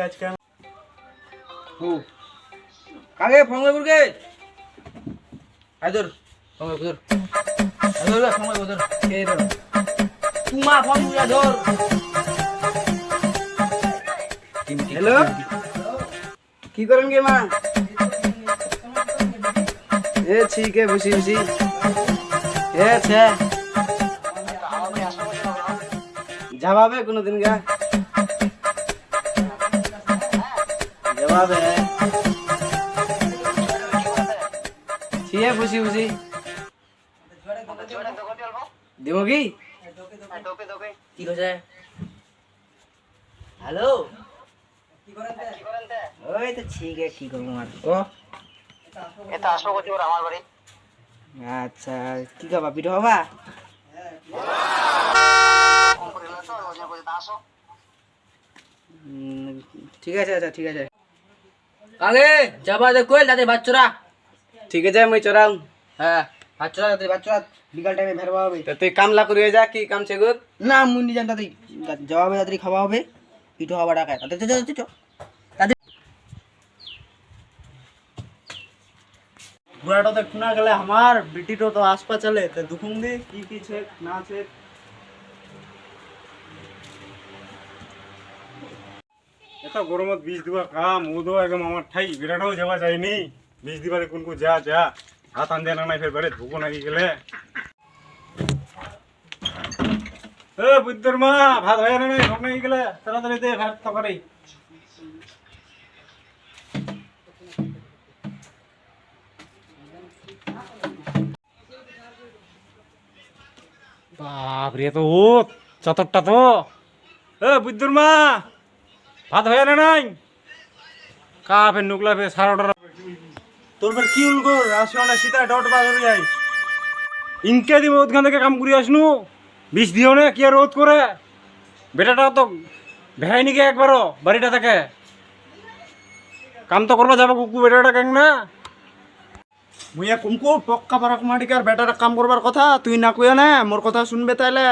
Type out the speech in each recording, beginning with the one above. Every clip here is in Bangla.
আজকে ও কাগে ফোন করে বুরকে আইদর ফোন করে আইদর ফোন করে ধর কে ধর তুমা ফোন করে ধর হ্যালো কি করেন গে মা এ ঠিক है বসি বসি এ আছে जवाब है कोनो दिन का जवाब है छिए खुशी खुशी दिमोगी কি হইছে হ্যালো কি করেন তে ওই তো ঠিক আছে কি করব আর ও এটা আসো কত ওর আমার বাড়ি আচ্ছা কি খাবা পিঠা খাবা ঠিক আছে আচ্ছা ঠিক আছে আগে যাবা দে কইল দাদে বাচ্চারা ঠিক আছে মই চরাও হ্যাঁ বাচ্চারা দাদে বাচ্চারা বিকাল টাইমে ভেরবা হবে তো তুই কামলা করিয়ে যা কি কাম ছে গো না মুন্নি জান দাদি জবাবে দাদি খাওয়া হবে পিঠো খাওয়া টাকা দাদে দাদে চ দাদি বুড়াটা তো খুনা গেলে আমার বিটিটো তো আশপা চলে তো দুখুং দে কি ছে না ছে এটা গরমত বীজ দিবা কাম ও দো একদম আমার ঠাই বিরাটাও যাওয়া যায়নি বীজ দিবারে কোনকো যা যা হাত আন দেনা নাই ফের বেড়ে ভুকো নাকি গেলে এ বুদ্ধর মা ভাত হয়ে না নাই ভুক নাকি গেলে তাড়াতাড়ি দে ভাত তরকারি বাপ রে তো ও চতরটা তো এ বুদ্ধর মা ভাত হয়ে না নাই কা ফের নুকলা ফের সারাটা তোর ফের কি উলগো রাশিয়ানা সীতা ডট বাজারে যাই ইনকে দিব ওখান থেকে কাম করি আসনু বিষ দিও না কি আর রোধ করে বেটাটা তো ভেড়াই নিকে একবারও বাড়িটা থেকে কাম তো করবা যাবো কুকু বেটাটা কেন না মুইয়া কুমকু পক্কা পারাক মাটিকার বেটাটা কাম করবার কথা তুই না কইয়া না মোর কথা শুনবে তাইলে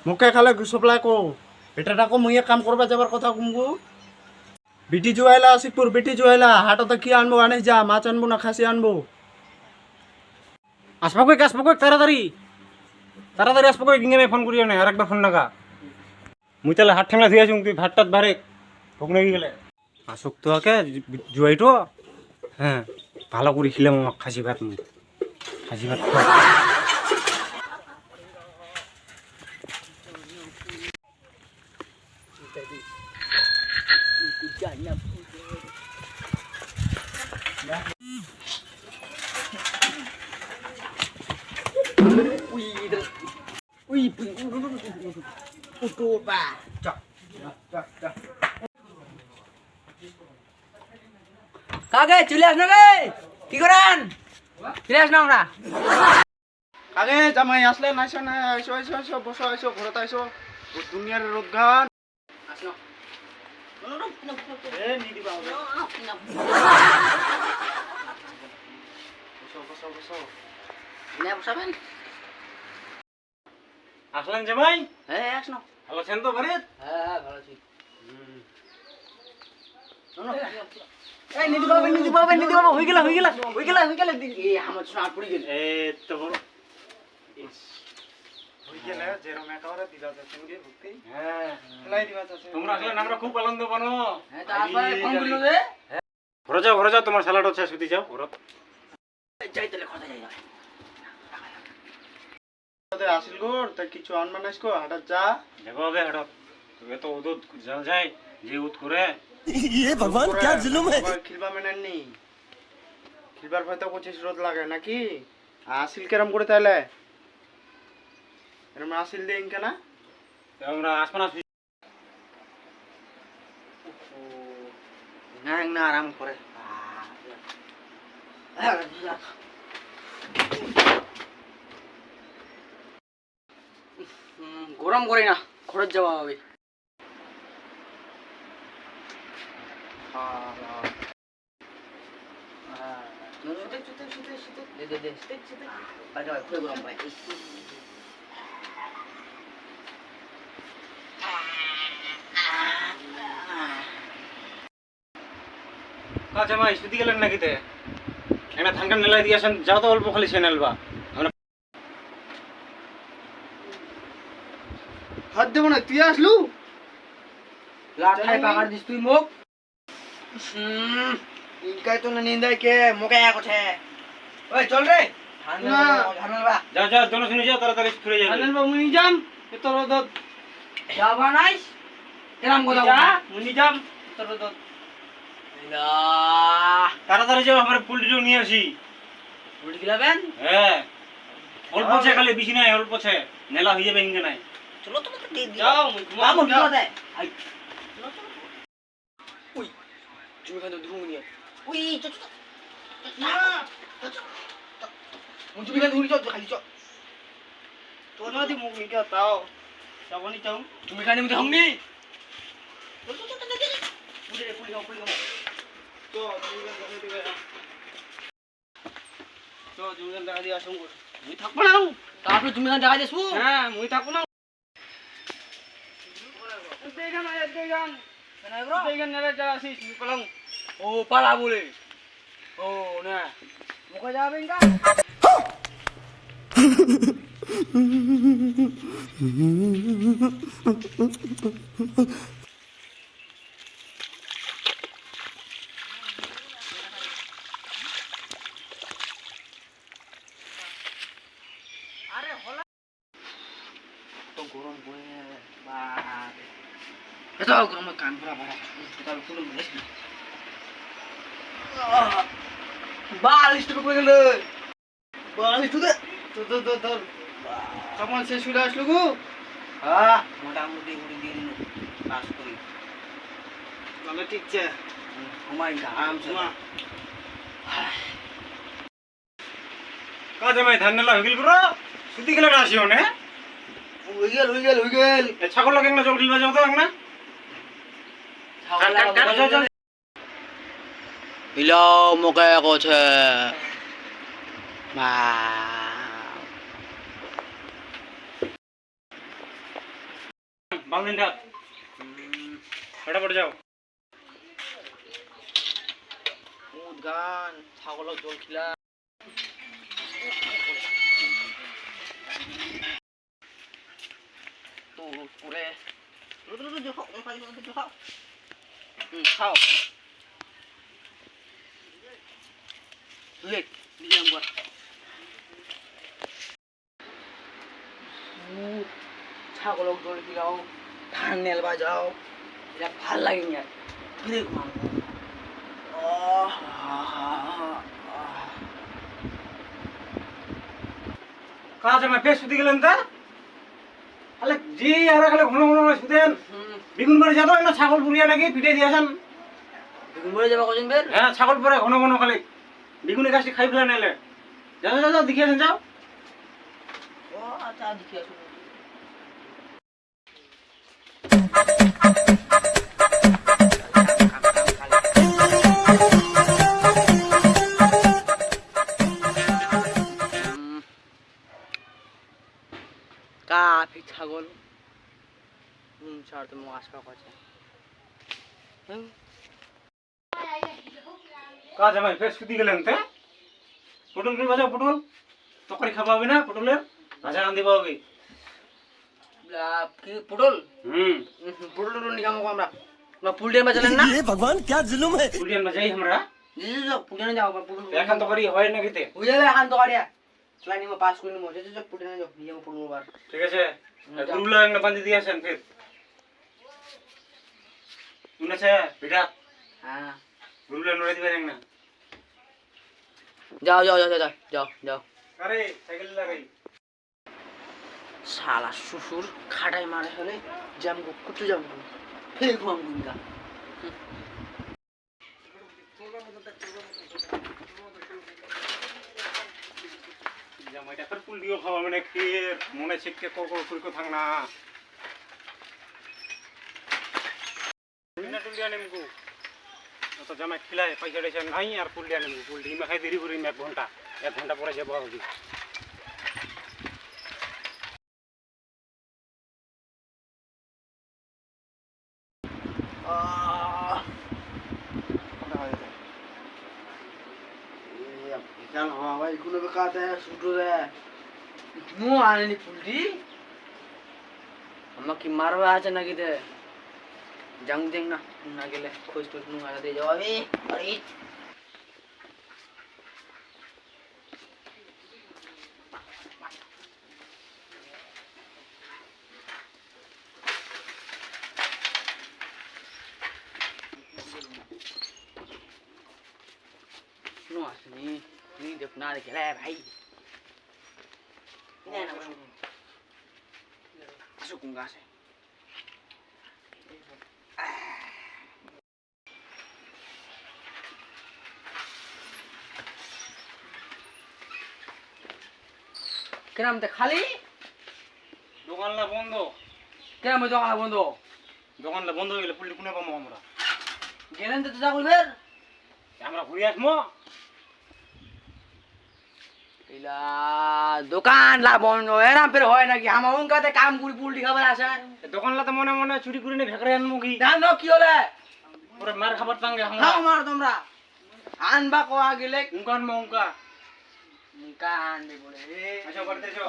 মুখে খালে সপ্লাই কো বেটাটা কো মুইয়া কাম করবা যাবার কথা কুমকু বিটি জুয়াইলা আশিকপুর বিটি জুয়াইলা হাটতে কি আনবো আনিস যা মাছ আনবো না খাসি আনবো আসবো কই তাড়াতাড়ি তাড়াতাড়ি আসবো কই গিয়ে ফোন করিও না আরেকবার ফোন লাগা মুই তাহলে হাট ঠেংলা দিয়ে আসুন তুই ভাতটাত বারে ভোগ নাকি গেলে আসুক তো আকে জুয়াইটো হ্যাঁ ভালো করে খিলাম আমার খাসি ভাত খাসি ভাত কাগে চলে আস না রে কি করেন চলে আস না আমরা আগে জামাই আসলে নাইছো না আইসো আইসো আইসো বসো আইসো ঘরতে আইসো দুনিয়ার রোদ গান আসো এ নিদি বাবা বসো বসো বসো নে বসাবেন আসলেন জামাই হ্যাঁ আসো ভালো আছেন তো বাড়িতে হ্যাঁ ভালো আছি এই নিদি বাবা হই গেল এই আমার সোনা পড়ি গেল এ তো বড় হই গেল যেরকম একারে দিলা যাচ্ছেন গে ভক্তি হ্যাঁ লাই দিবা যাচ্ছে তোমরা আসলে আমরা খুব আনন্দ পানো হ্যাঁ তা আসলে ফোন করলো রে ঘরে যাও তোমার সালাড হচ্ছে শুতে যাও ঘর যাই তাহলে কথা যাই তোদের আসিল গোর তা কিছু আনমানাইস কো হাটা যা দেখো হবে হাটা তুমি তো উদুত জাল যায় যে উত করে ये भगवान क्या जुल्म है খিলবা মেনাননি খিলবার হয়তো 25 রোদ লাগে নাকি আসিল কেরম করে তাইলে এরম আসিল দেন কেন আমরা আসমানা না আরাম করে গরম করে না খরচ যাওয়া হবে গরম ভাই আচ্ছা মাই শুধু গেলেন নাকি তে একটা ধানকান নেলাই দিয়ে আসেন যাও তো অল্প খালি সে নেলবা হাত দেবো না তুই আসলু লাঠায় পাকার দিস তুই মুখ ইনকাই তো না নিন্দাই কে মুখে এক আছে ওই চল রে ধানবা যাও যাও দোনো শুনে যাও তাড়াতাড়ি ফিরে যাবে ধানবা মুনি যাম তোর দত যাবা নাইস কেরাম কথা মুনি যাম তোর দত তাড়াতাড়ি যাও আমার পোল্ট্রিও নিয়ে আসি উল্টি গিলাবেন হ্যাঁ অল্প ছে খালি বেশি নাই অল্প ছে নেলা হয়ে যাবে ইঙ্গে নাই চলো তোমাকে দিয়ে দিও যাও মামুন কি কথা আই চলো চলো উই তুমি খান ধুমু নিয়ে উই চল চল না মুই তুমি খান ধুমু চল খালি চল তোর না দি মুখ নিকে তাও যাবনি চাও তুমি খানি মুই হংনি চল চল চল চল পুলি রে পুলি গাও তো তুমি খান দেখা দিবে তো তুমি খান দেখা দিয়া আসুন মুই থাকব না তারপরে তুমি খান দেখা দিছু হ্যাঁ মুই থাকব না ও পালা বলে ও না মুখে যাবেন কা আরে হলা তো গরম পড়ে বা এত গরম কান পুরা ভরা তাহলে পুরো বলিস না বালিশ তো করে গেল বালিশ তো তোর সামান শেষ হয়ে আসলো গো হ্যাঁ মোটামুটি উড়ি দিয়ে দিল পাস করি তাহলে ঠিক আছে ঘুমাই আরাম ঘুমা কাজে মাই ধান নেলা হয়ে গেল পুরো শুধু গেলে আসিও না হয়ে গেল ছাগল লাগে না জল গিলবা যাও তো না হিলো মোকে কছে মা বাংলিন ঢাক ফটাফট যাও মুদ গান ছাগলক জল খিলা তো পুরে খাও লেট দিলাম গা ছাগলক জল খিলাও ধান নেল বাজাও এটা ভাল লাগে না ফিরে ঘুমাও কাজে মাই ফের শুধু গেলেন তা তাহলে জি আর খালি ঘন ঘন শুধেন বিগুন করে যাবো না ছাগল পুরিয়া নাকি পিঠে দিয়েছেন ঘুমরে যাবা কজন বের হ্যাঁ ছাগল পরে ঘন ঘন খালি বিগুনের গাছটি খাই ফেলে নাইলে যাও যাও যাও দেখিয়েছেন যাও ও আচ্ছা দেখি আসুন কাফি ছাগল ছাড় তো আসবা কাছে কাজে মাই ফের শুধু গেলেন তে পটল কিনবা যাও পটল তরকারি খাওয়া হবে না পটলের ভাজা রান্ধিবা হবে কি পটল হুম পটল নিকাম আমরা পুলডিয়ান বাজালেন না ये भगवान क्या जुल्म है পুরিয়ান বাজাই আমরা পুলডিয়ানে যাও পটল এখন তরকারি হয় না কিতে হয়ে যাবে এখন তো গাড়িয়া চলাই নিমো পাস করে নিমো যেতে পুলডিয়ানে যাও নিয়ে পটল বার ঠিক আছে গুরুলা একটা বান্ধি দিয়েছেন ফের শুনেছে বেটা হ্যাঁ গুরুলা নড়ে দিবেন না যাও যাও যাও যাও যাও যাও আরে সাইকেল লাগাই শালা শ্বশুর খাটাই মারে হলে জাম কুটু জাম ফের ঘুমাম গুঙ্গা জামাইটা তোর পুল দিও খাওয়া মানে ফের মনে শিখকে কো থাক না না টুল দিয়া নেমগু তো জামাই খিলাই পয়সা দেছে নাই আর পুল দিয়া নেমগু পুল ডিমা খাই দেরি করি 1 ঘন্টা পরে যাব হবে কেন বাবা এগুলো বেকাতে শুটো রে মু আনেনি পুলটি আমাকে কি মারবা আছে নাকি তে জাং দেখ না গেলে খোঁজ টোজ নু আলা দিয়ে যাবে আরে নো আসনি নি দেখ না দেখে রে ভাই নে না আসো কোন গাছে কেরাম তে খালি দোকানটা বন্ধ। কেরাম দোকান বন্ধ দোকানটা বন্ধ হয়ে গেলে পুলিশ কোনে পাবো আমরা? গেলেন তো যা বলবেন আমরা ঘুরে আসবো। ইলা দোকান লা বন্ধ এরাম ফের হয় নাকি আমার উনকাতে কাম করি পুলটি খাবার আসে দোকানটা মনে মনে চুরি করে নিয়ে ভেকরে আনবো কি? জানো কি হলে পুরো মার খাবার টাঙ্গে আমরা খাও মার তোমরা আনবা কো আগেলে উনকা আনবো উনকা। মুকা আনবে বলে আচ্ছা করতে চো।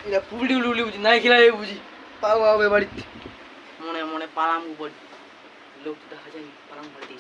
এটা পুলটি উলি বুঝি নাই খেলা বুঝি পাও পাও বাড়িতে মনে মনে পালাম উপর লোক তো দেখা যায় পালাম বাড়িতে